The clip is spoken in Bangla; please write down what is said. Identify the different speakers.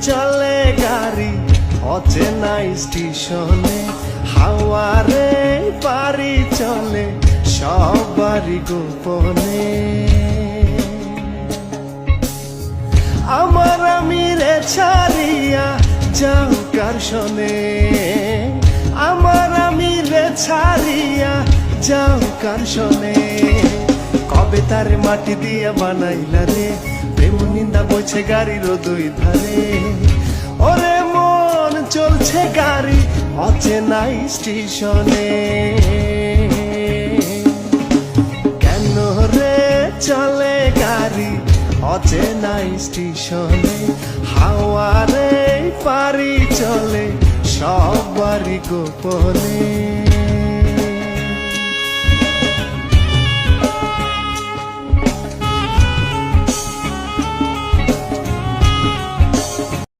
Speaker 1: চলে গাড়ি অচেনা স্টেশনে, হাওয়ারে পারি চলে সবারই গোপনে। আমার আমিরে ছাড়িয়া যাও কার শোনে, আমার আমিরে ছাড়িয়া যাও কার শোনে। কবে তারে মাটি দিয়া বানাইলা রে, প্রেম নিন্দা বইছে গাড়ির দুই ধারে। ওরে মন চলছে গাড়ি অচেনা স্টেশনে, কেন রে চলে গাড়ি অচেনা স্টেশনে, হাওয়ারে পারি চলে সবারই গোপনে।